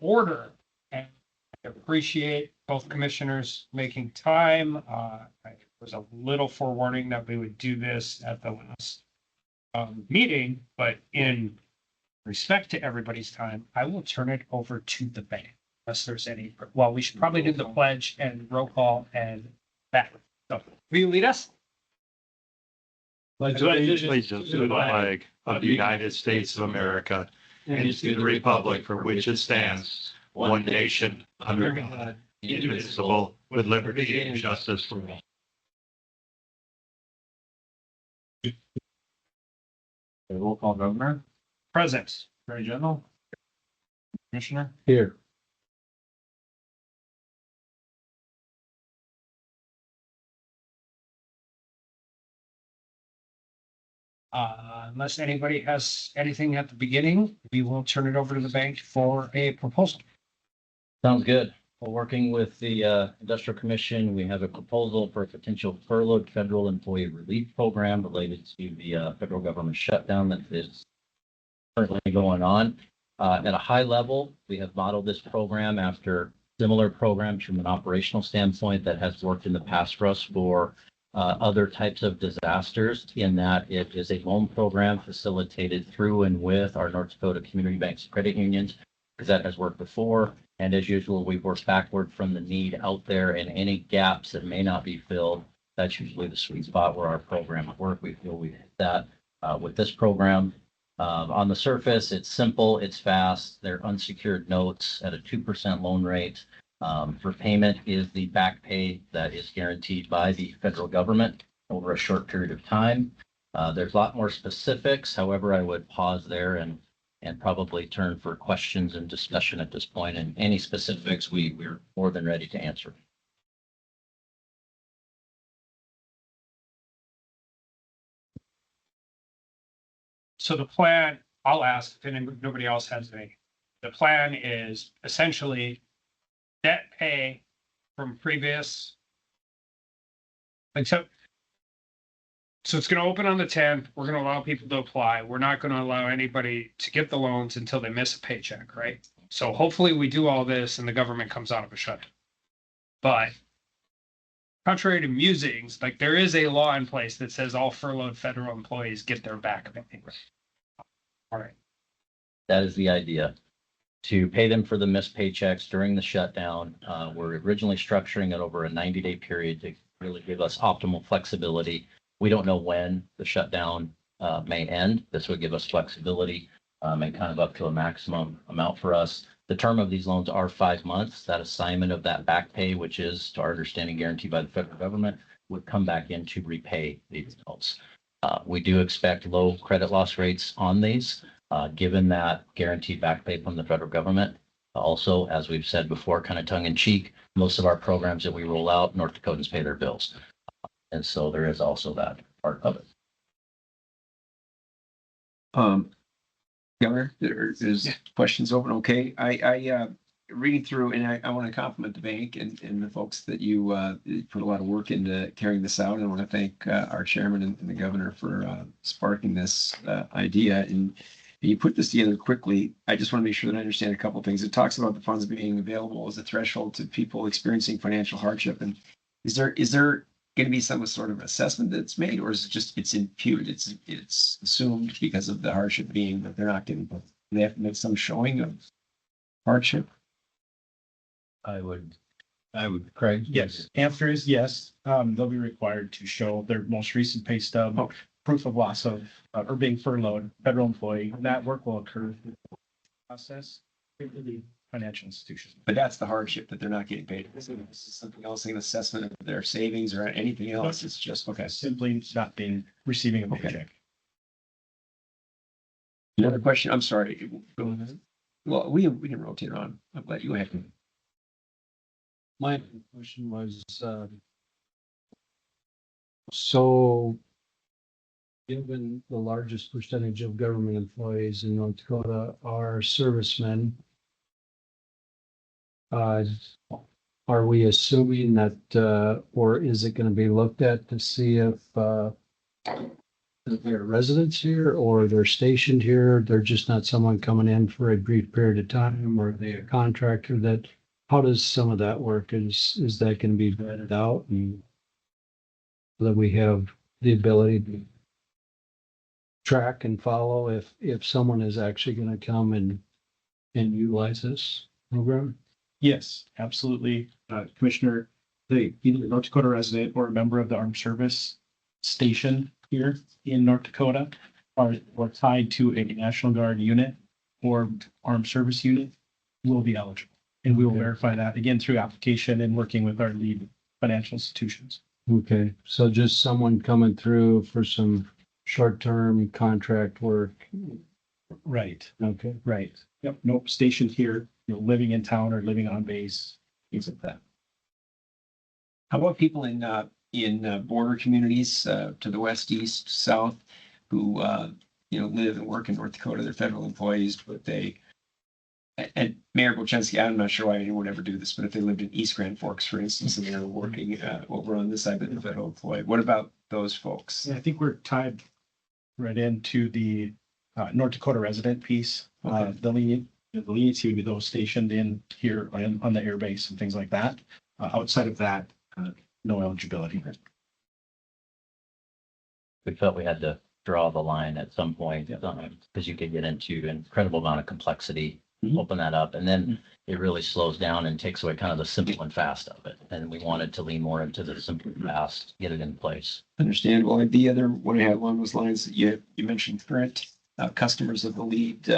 order. And I appreciate both commissioners making time. I was a little forewarning that we would do this at the last meeting, but in respect to everybody's time, I will turn it over to the bank. Unless there's any, well, we should probably do the pledge and roll call and that. So, will you lead us? Pledge allegiance to the flag of the United States of America and to the republic for which it stands, one nation, under God, indivisible, with liberty and justice for all. Roll call, Governor. Present. Attorney General. Commissioner. Here. Unless anybody has anything at the beginning, we will turn it over to the bank for a proposal. Sounds good. Well, working with the Industrial Commission, we have a proposal for a potential furloughed federal employee relief program related to the federal government shutdown that is currently going on. At a high level, we have modeled this program after similar programs from an operational standpoint that has worked in the past for us for other types of disasters, in that it is a loan program facilitated through and with our North Dakota community banks credit unions, because that has worked before. And as usual, we've worked backward from the need out there, and any gaps that may not be filled, that's usually the sweet spot where our program work. We feel we hit that with this program. On the surface, it's simple, it's fast. They're unsecured notes at a 2% loan rate. Repayment is the back pay that is guaranteed by the federal government over a short period of time. There's a lot more specifics. However, I would pause there and probably turn for questions and discussion at this point. And any specifics, we're more than ready to answer. So the plan, I'll ask if nobody else has any. The plan is essentially debt pay from previous. So it's going to open on the 10th. We're going to allow people to apply. We're not going to allow anybody to get the loans until they miss a paycheck, right? So hopefully we do all this and the government comes out of a shutdown. But contrary to musings, like there is a law in place that says all furloughed federal employees get their back pay. All right. That is the idea, to pay them for the missed paychecks during the shutdown. We're originally structuring it over a 90-day period to really give us optimal flexibility. We don't know when the shutdown may end. This would give us flexibility and kind of up to a maximum amount for us. The term of these loans are 5 months. That assignment of that back pay, which is to our understanding guaranteed by the federal government, would come back in to repay these notes. We do expect low credit loss rates on these, given that guaranteed back pay from the federal government. Also, as we've said before, kind of tongue in cheek, most of our programs that we roll out, North Dakotans pay their bills. And so there is also that part of it. Governor, there's questions open. Okay. I reading through, and I want to compliment the bank and the folks that you put a lot of work into carrying this out. And I want to thank our chairman and the governor for sparking this idea. And you put this together quickly. I just want to make sure that I understand a couple of things. It talks about the funds being available as a threshold to people experiencing financial hardship. And is there going to be some sort of assessment that's made, or is it just it's imputed? It's assumed because of the hardship being that they're not getting, but they have to make some showing of hardship. I would, Craig? Yes. Answer is yes. They'll be required to show their most recent pay stub, proof of loss of or being furloughed, federal employee. That work will occur through the process in the financial institution. But that's the hardship that they're not getting paid. This is something else, like an assessment of their savings or anything else. It's just okay. Simply not receiving a paycheck. Another question. I'm sorry. Go ahead. Well, we can rotate on. I'm glad you ahead. My question was, so given the largest percentage of government employees in North Dakota are servicemen, are we assuming that, or is it going to be looked at to see if they're residents here or they're stationed here? They're just not someone coming in for a brief period of time, or are they a contractor that, how does some of that work? Is that going to be vetted out and so that we have the ability to track and follow if someone is actually going to come and utilize this program? Yes, absolutely. Commissioner, either a North Dakota resident or a member of the armed service station here in North Dakota are tied to a National Guard unit or armed service unit will be eligible. And we will verify that again through application and working with our lead financial institutions. Okay, so just someone coming through for some short-term contract work. Right, Okay. right. Yep, nope, stationed here, living in town or living on base, things like that. How about people in border communities to the west, east, south, who live and work in North Dakota? They're federal employees, but and Mayor Bochensky, I'm not sure why anyone would ever do this, but if they lived in East Grand Forks, for instance, and they're working over on this side, but they're federal employee, what about those folks? Yeah, I think we're tied right into the North Dakota resident piece. Okay. The leniency would be those stationed in here on the air base and things like that. Outside of that, no eligibility. We felt we had to draw the line at some point, because you could get into an incredible amount of complexity, Mhm. open that up, and then it really slows down and takes away kind of the simple and fast of it. And we wanted to lean more into the simple and fast, get it in place. Understandable. And the other one I had along those lines, you mentioned current customers of the lead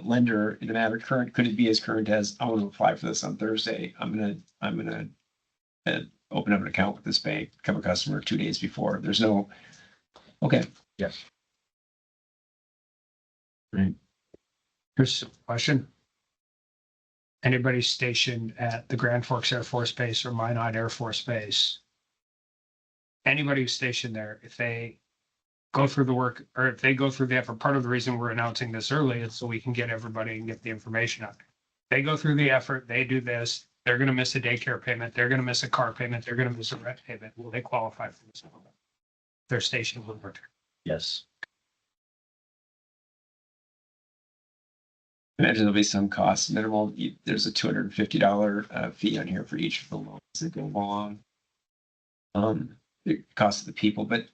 lender in the matter. Current, could it be as current as, I want to apply for this on Thursday? I'm gonna open up an account with this bank, become a customer 2 days before. There's no, okay. Yes. Here's a question. Anybody stationed at the Grand Forks Air Force Base or Minot Air Force Base? Anybody who's stationed there, if they go through the work or if they go through the effort, part of the reason we're announcing this early is so we can get everybody and get the information out. They go through the effort, they do this, they're going to miss a daycare payment, they're going to miss a car payment, they're going to miss a rent payment. Will they qualify for this program? They're stationed with work. Yes. Imagine there'll be some cost minimal. There's a $250 fee on here for each of the loans that go along. The cost of the people, but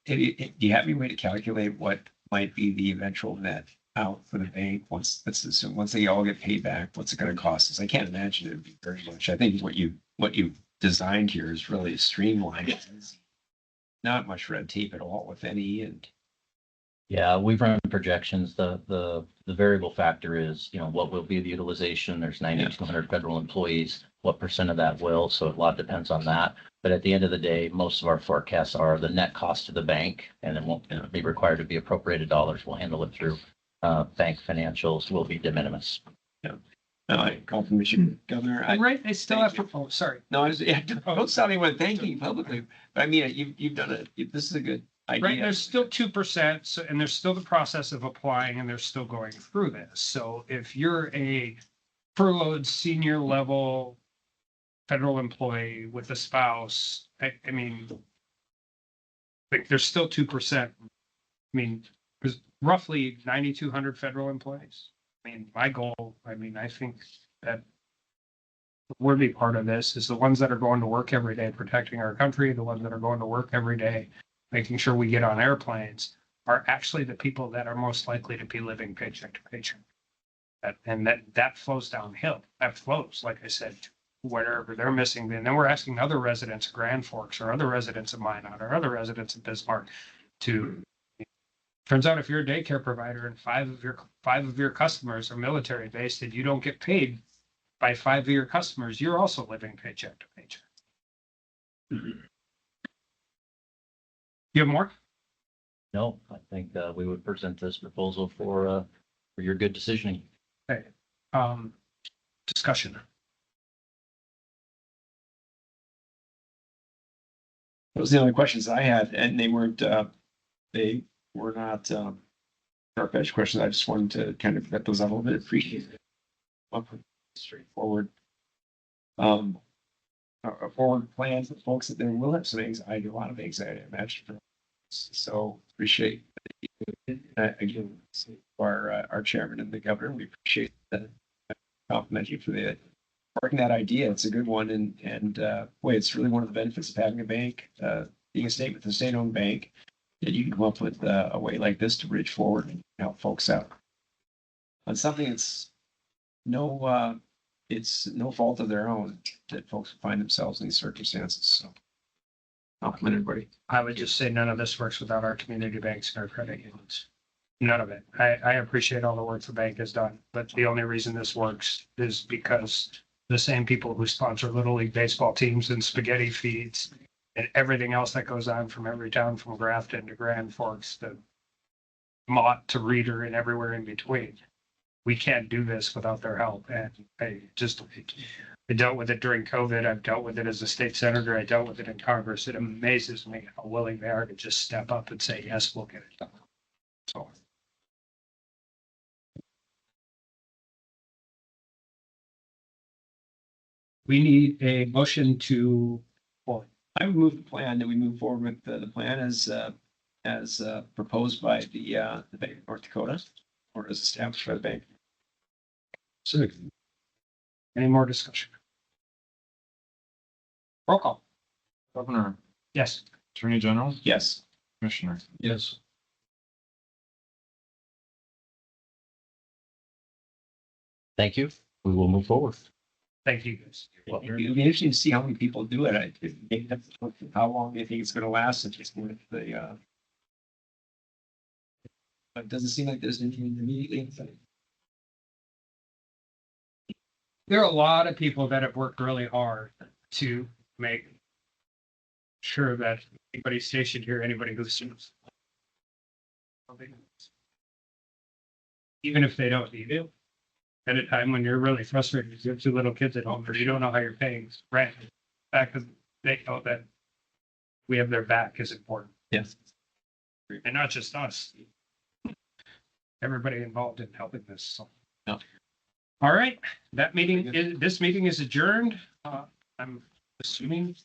do you have any way to calculate what might be the eventual net out for the bank once, let's assume, once they all get paid back, what's it going to cost us? I can't imagine it would be very much. I think what you designed here is really streamlined. Not much red tape at all, if any, and Yeah, we've run projections. The variable factor is, what will be the utilization? There's 9,200 federal employees. What percent of that will? So a lot depends on that. But at the end of the day, most of our forecasts are the net cost to the bank, and it won't be required to be appropriated dollars. We'll handle it through bank financials. Will be de minimis. I compliment you, Governor. Right, they still Thank have to, oh, sorry. No, don't sound anyone thanking you publicly, but I mean, you've done it. This is a good idea. Right, there's still 2%, so, and there's still the process of applying, and they're still going through this. So if you're a furloughed senior level federal employee with a spouse, I mean, like there's still 2%. I mean, there's roughly 9,200 federal employees. I mean, my goal, I think that we'll be part of this is the ones that are going to work every day, protecting our country, the ones that are going to work every day, making sure we get on airplanes are actually the people that are most likely to be living paycheck to paycheck. That flows downhill. That flows, like I said, to wherever they're missing. And then we're asking other residents of Grand Forks or other residents of Minot or other residents of Bismarck to, turns out if you're a daycare provider and five of your customers are military based and you don't get paid by 5 of your customers, you're also living paycheck to paycheck. You have more? No, I think we would present this proposal for your good decisioning. Okay. Discussion. Those are the only questions I had, and they were not sharp-edged questions. I just wanted to kind of vet those out a little bit. Appreciate it. Straightforward. A forward plan for folks that there will have some anxiety, a lot of anxiety, I imagine, for So appreciate again, our chairman and the governor. We appreciate the compliment you for the working that idea. It's a good one, and boy, it's really one of the benefits of having a bank, being a state with a state-owned bank, that you can come up with a way like this to bridge forward and help folks out on something that's it's no fault of their own that folks find themselves in these circumstances. So compliment everybody. I would just say none of this works without our community banks and our credit unions. None of it. I appreciate all the work the bank has done, but the only reason this works is because the same people who sponsor Little League baseball teams and spaghetti feeds and everything else that goes on from every town from Grafton to Grand Forks to Mott to Reeder and everywhere in between. We can't do this without their help. And I dealt with it during COVID. I've dealt with it as a state senator. I dealt with it in Congress. It amazes me how willing they are to just step up and say, yes, we'll get it done. So. We need a motion to, I would move the plan that we move forward with the plan as proposed by the Bank of North Dakota or as established by the bank. Second. any more discussion? Roll call. Governor, Yes. Attorney General, Yes. Commissioner. Yes. Thank you. We will move forward. Thank you, guys. It'll be interesting to see how many people do it. How long do you think it's going to last? If it's with the. But it doesn't seem like there's anything immediately. There are a lot of people that have worked really hard to make sure that anybody stationed here, anybody who serves. Even if they don't need it, at a time when you're really frustrated, you have two little kids at home, or you don't know how you're paying rent, back because they know that we have their back is important. Yes. And not just us. Everybody involved in helping this, so. Yeah. All right, this meeting is adjourned. I'm assuming